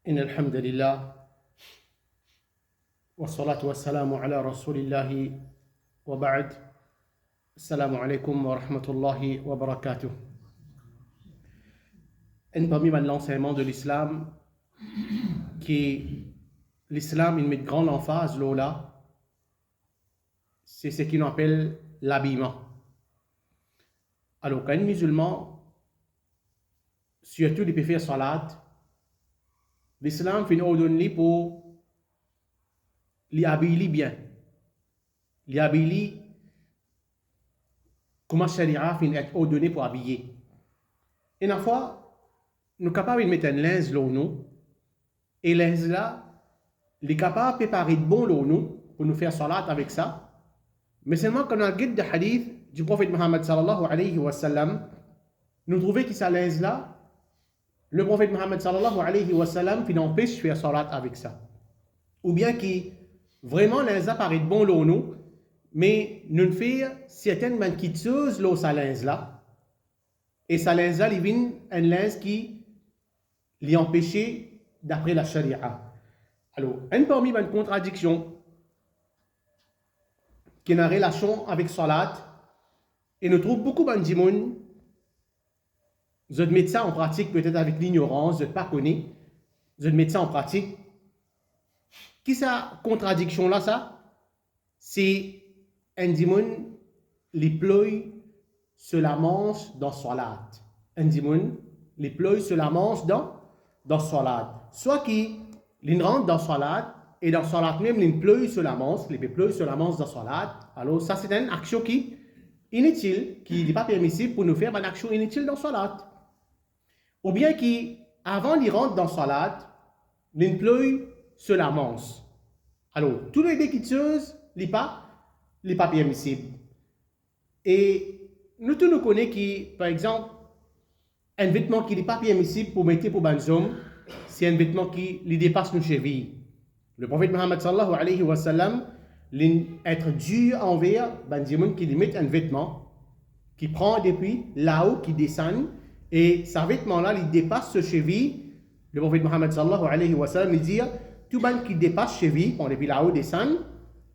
إن الحمد لله والصلاة والسلام على رسول الله وبعد السلام عليكم ورحمة الله وبركاته. Parmi l'enseignement de l'islam, l'islam il met de grande emphase là, c'est ce qu'on appelle l'habillement. Alors, quand un musulman, surtout il peut faire salat, l'islam fait une ordre pour l'habiller bien. L'habiller, comment sharia fait être ordonné pour habiller. Et une fois, nous sommes capables de mettre un linge là nous, et linge là, il est capable de préparer de bon là nous, pour nous faire salat avec ça. Mais seulement quand on a le guide de hadith du prophète Mohammed sallallahu alayhi wa sallam, nous trouvons que ça linge là, le prophète Mohammed sallallahu alayhi wa sallam, il empêche de faire salat avec ça. Ou bien qui vraiment linge là paraît de bon là nous, mais nous faisons certaines manquiteuses là, ça linge là. Et ça linge là, il vient un linge qui l'y empêché d'après la charia. Alors, parmi les contradictions qui ont en relation avec salat, et nous trouvons beaucoup de gens qui mettent ça en pratique peut-être avec l'ignorance, ils ne pas connaître, ils mettent ça en pratique. Qui sa contradiction là ça? C'est un démon les pleuille sur la manche dans salat. Un démon les pleuille sur la manche dans salat. Soit qui les rentre dans salat et dans salat même les pleuille sur la manche, les pleuille sur la manche dans salat. Alors ça c'est une action qui inutile, qui n'est pas permissible pour nous faire une action inutile dans salat. Ou bien qui avant d'y rentrer dans salat, les pleuille sur la manche. Alors tous les déquiteuses n'est pas permissible. Et nous tous nous connaissons qui par exemple un vêtement qui n'est pas permissible pour mettre pour les hommes, c'est un vêtement qui les dépasse nos chevilles. Le prophète Mohammed sallallahu alayhi wa sallam, être dur envers les gens qui mettent un vêtement qui prend depuis là-haut, qui descend, et ce vêtement-là, il dépasse ce cheville. Le prophète Mohammed sallallahu alayhi wa sallam, il dit tout le monde qui dépasse cheville, prend depuis là-haut, descend,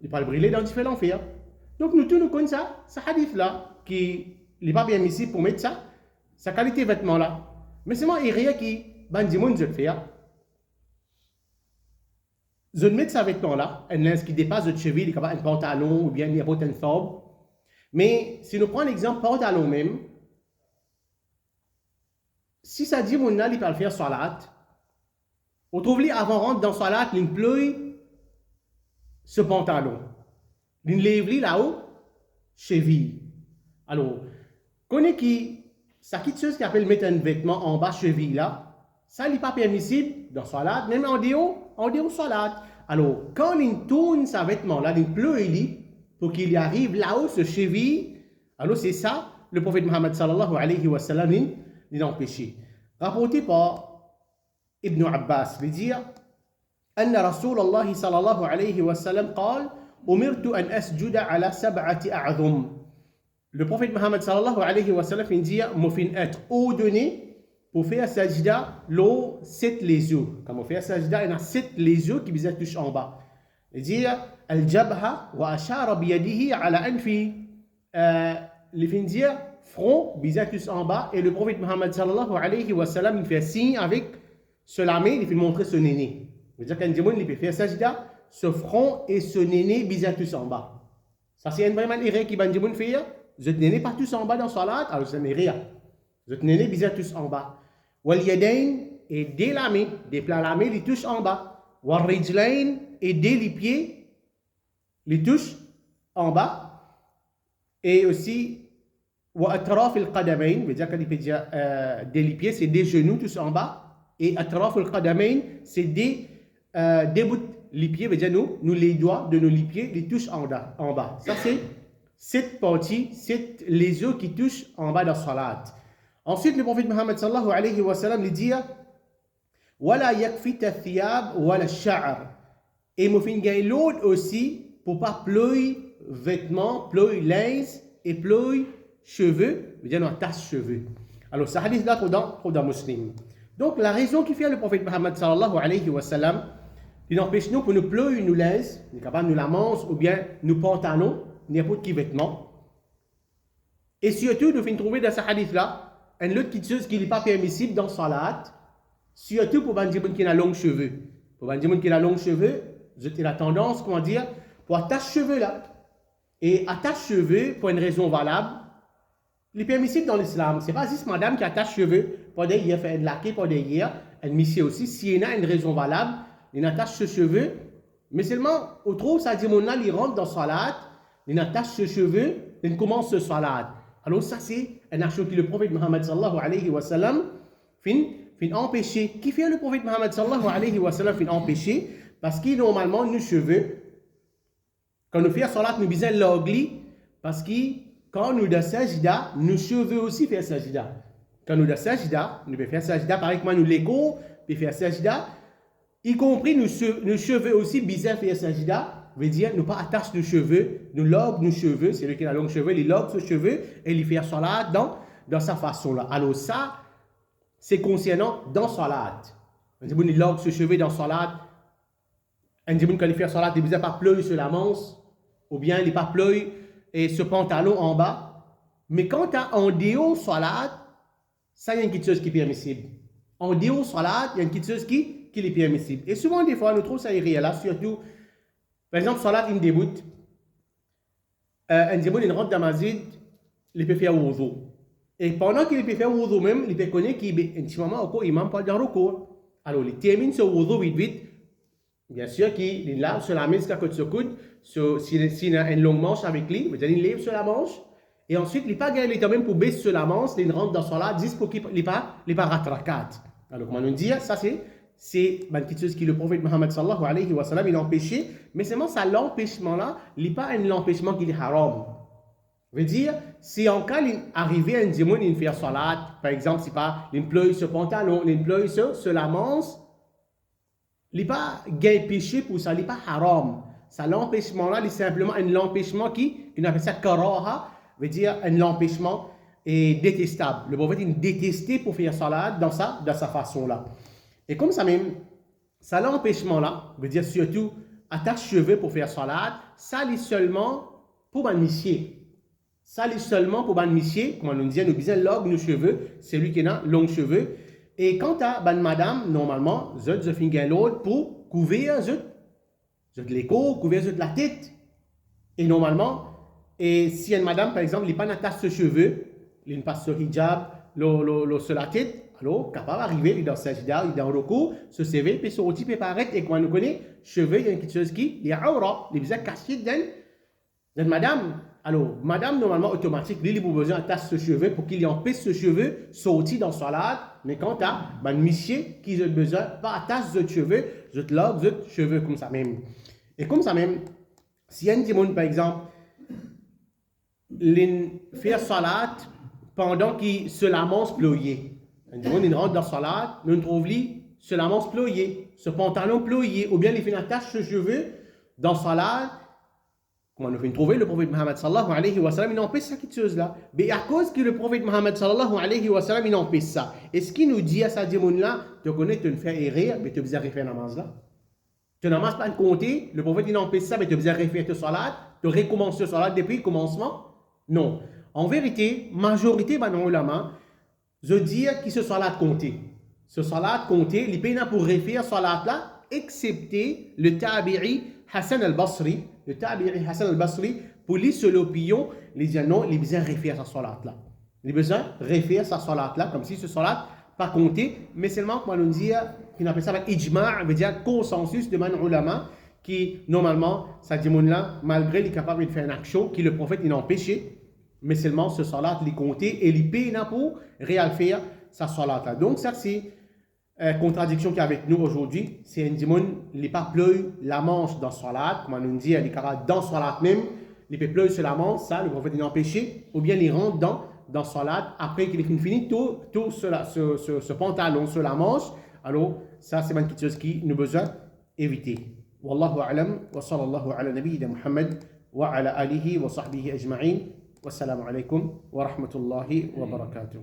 il va le brûler dans différents l'enfer. Donc nous tous nous connaissons ça, ce hadith-là, qui n'est pas permissible pour mettre ça. Sa qualité de vêtement là. Mais c'est moi, il y a rien qui, bandimoun, je le fais. Je mets ce vêtement là, un linge qui dépasse de cheville, comme un pantalon ou bien il y a une forme. Mais si nous prenons l'exemple pantalon même, si ça dit mon il peut le faire salat, on trouve lui avant rentrer dans salat, il pleuille ce pantalon. Il lève là-haut, cheville. Alors, connaît qui ça quitte chose qui appelle mettre un vêtement en bas cheville là, ça n'est pas permissible dans salat, même en déo salat. Alors, quand il tourne ce vêtement là, il pleut pour qu'il y arrive là-haut ce cheville, alors c'est ça, le prophète Mohammed sallallahu alayhi wa sallam l'a empêché. Rapporté par Ibn Abbas, il dit أن رسول الله صلى الله عليه وسلم قال أمرت أن أسجد على 7 أعظم. Le prophète Mohammed sallallahu alayhi wa sallam dit moi fin être ordonné pour faire sajda l'eau 7 les yeux. Quand on fait sajda, il y a 7 les yeux qui visent touche en bas. Il dit al-jabha wa ashara bi yadihi ala anfi. Les fin dire front visent touche en bas et le prophète Mohammed sallallahu alayhi wa sallam il fait signe avec ce main, il fait montrer ce néné. Il veut dire qu'un démon il peut faire sajda, ce front et ce néné visent touche en bas. Ça c'est une vraiment erreur qui ban démon fait. Vous n'êtes pas tous en bas dans salat, alors ça n'est rien. Vous n'êtes pas tous en bas. Wal yadayn et dès la main, des plats la main, les touches en bas. Wal rijlayn et dès les pieds, les touches en bas. Et aussi, wa atraf al qadamayn, veut dire que dès les pieds, c'est des genoux tous en bas. Et atraf al qadamayn, c'est des bouts les pieds, veut dire nous les doigts de nos pieds, les touches en bas. Ça c'est 7 parties, 7 les yeux qui touchent en bas de la salat. Ensuite, le prophète Mohammed sallallahu alayhi wa sallam lui dit Wala yakfi thiyab wala sha'r. Et mon fin gagne l'autre aussi pour pas pleurer vêtements, pleurer linge et pleurer cheveux, veut dire dans tasse cheveux. Alors, ce hadith là, trop dans muslim. Donc, la raison qui fait le prophète Muhammad sallallahu alayhi wa sallam, il empêche nous pour nous pleurer, nous laisse, nous capable de nous la manche, ou bien nous pantalons, n'importe qui vêtement. Et surtout, nous finissons trouver dans ce hadith-là, une autre chose qui n'est pas permissible dans salat, surtout pour les gens qui ont longs cheveux. Pour les gens qui ont longs cheveux, j'ai la tendance, comment dire, pour attacher cheveux là. Et attache cheveux pour une raison valable, il est permissible dans l'islam. Ce n'est pas juste madame qui attache cheveux pour derrière, faire un laqué pour derrière, un monsieur aussi. Si il y a une raison valable, il attache ses cheveux. Mais seulement, au trop, ça dit, il rentre dans salat, il attache ses cheveux, il commence ce salat. Alors ça, c'est une action que le prophète Muhammad sallallahu alayhi wa sallam fin empêcher. Qui fait le prophète Muhammad sallallahu alayhi wa sallam fin empêcher? Parce que normalement, nos cheveux, quand nous faisons salat, nous besoin l'ogli, parce que quand nous faisons sajida, nos cheveux aussi font sajida. Quand nous faisons sajida, nous pouvons faire sajida, pareil que nous l'écho, puis faire sajida, y compris nos cheveux aussi besoin faire sajida. Veut dire, nous pas attacher nos cheveux, nous logues nos cheveux, c'est lui qui a longs cheveux, il logue ses cheveux et il fait salat dans sa façon-là. Alors ça, c'est concernant dans salat. On dit, il logue ses cheveux dans salat. On dit, quand il fait salat, il ne pas pleurer sur la manche, ou bien il ne pas pleurer et ce pantalon en bas. Mais quand tu as en déo salat, ça, il y a une petite chose qui est permissible. En déo salat, il y a une petite chose qui est permissible. Et souvent, des fois, nous trouvons ça irréel, là, surtout. Par exemple, salat, il débute. Un début, il rentre dans la masjid, il peut faire wudu. Et pendant qu'il peut faire wudu même, il peut connaître qu'il est intimement au cours, il ne pas dans le cours. Alors, il termine ce wudu vite. Bien sûr qu'il lave sur la main jusqu'à côté de ce coude. S'il a une longue manche avec lui, il lève sur la manche. Et ensuite, il n'est pas gagné même pour baisser sur la manche, il rentre dans salat, juste pour qu'il n'est pas ratrakat. Alors, comment nous dire, ça c'est une petite chose que le prophète Muhammad sallallahu alayhi wa sallam il a empêché, mais seulement ça l'empêchement là, il n'est pas un empêchement qui est haram. Veut dire, si en cas il arrive à un dimanche, il fait salat, par exemple, si pas, il pleut sur pantalon, il pleut sur la manche, il n'est pas gain péché pour ça, il n'est pas haram. Ça l'empêchement là, il est simplement un empêchement qui appelle ça karaha, veut dire un empêchement est détestable. Le prophète il détesté pour faire salat dans sa façon là. Et comme ça même, ça l'empêchement là, veut dire surtout attache cheveux pour faire salat, ça l'est seulement pour un monsieur. Ça l'est seulement pour un monsieur, comme on nous disait, nous disons log nos cheveux, c'est lui qui a longs cheveux. Et quant à ban madame, normalement, je fais l'autre pour couvrir l'écho, couvrir la tête. Et normalement, et si une madame, par exemple, il n'a pas attache ses cheveux, il passe sur hijab, sur la tête, alors, capable d'arriver, il est dans sajida, il est dans le recours, se server, puis son type peut paraître, et quand on nous connaît, cheveux, il y a quelque chose qui est aura, il est caché d'une madame. Alors, madame, normalement, automatique, il a besoin d'attacher ses cheveux pour qu'il empêche ses cheveux sortir dans sa salade. Mais quand tu as un monsieur qui a besoin, pas attacher ses cheveux, je te lave ses cheveux comme ça même. Et comme ça même, si un démon, par exemple, il fait salade pendant qu'il se lamente ployé. Un démon, il rentre dans sa salade, nous trouve lui, se lamente ployé, ce pantalon ployé, ou bien il fait une attache ses cheveux dans sa salade. Comment nous fait trouver le prophète Muhammad sallallahu alayhi wa sallam, il empêche ça quelque chose là. Mais à cause que le prophète Muhammad sallallahu alayhi wa sallam, il empêche ça. Et ce qu'il nous dit à sa démon là, tu connais, tu ne fais errer, mais tu as besoin de faire namaz là. Tu n'as pas de compter, le prophète il empêche ça, mais tu as besoin de faire ta salat, tu recommences ta salat depuis le commencement. Non. En vérité, majorité de nos ulama, je dis que ce salat compté. Ce salat compté, il paye pour refaire salat là, excepté le tabi'i Hassan al-Basri. Le tabi'i Hassan al-Basri, pour lui, sur l'opinion, il dit non, il a besoin de refaire sa salat là. Il a besoin de refaire sa salat là, comme si ce salat pas compté, mais seulement, comme on dit, qu'on appelle ça l'ijma', veut dire consensus de man ulama, qui, normalement, ça dit là, malgré il est capable de faire une action qui le prophète il a empêché, mais seulement ce salat il est compté et il paye pour réel faire sa salat là. Donc, ça, c'est contradiction qui est avec nous aujourd'hui, c'est un démon, il n'est pas pleu la manche dans salat, comme on nous dit, il est capable dans salat même, il peut pleu sur la manche, ça, le prophète il a empêché, ou bien il rentre dans salat, après qu'il ait fini tout ce pantalon sur la manche, alors ça c'est une chose qui nous besoin éviter. Wallahu a'lam, wa sallallahu ala nabiyyina Muhammad, wa ala alihi wa sahbihi ajma'in, wassalamu alaikum wa rahmatullahi wa barakatuh.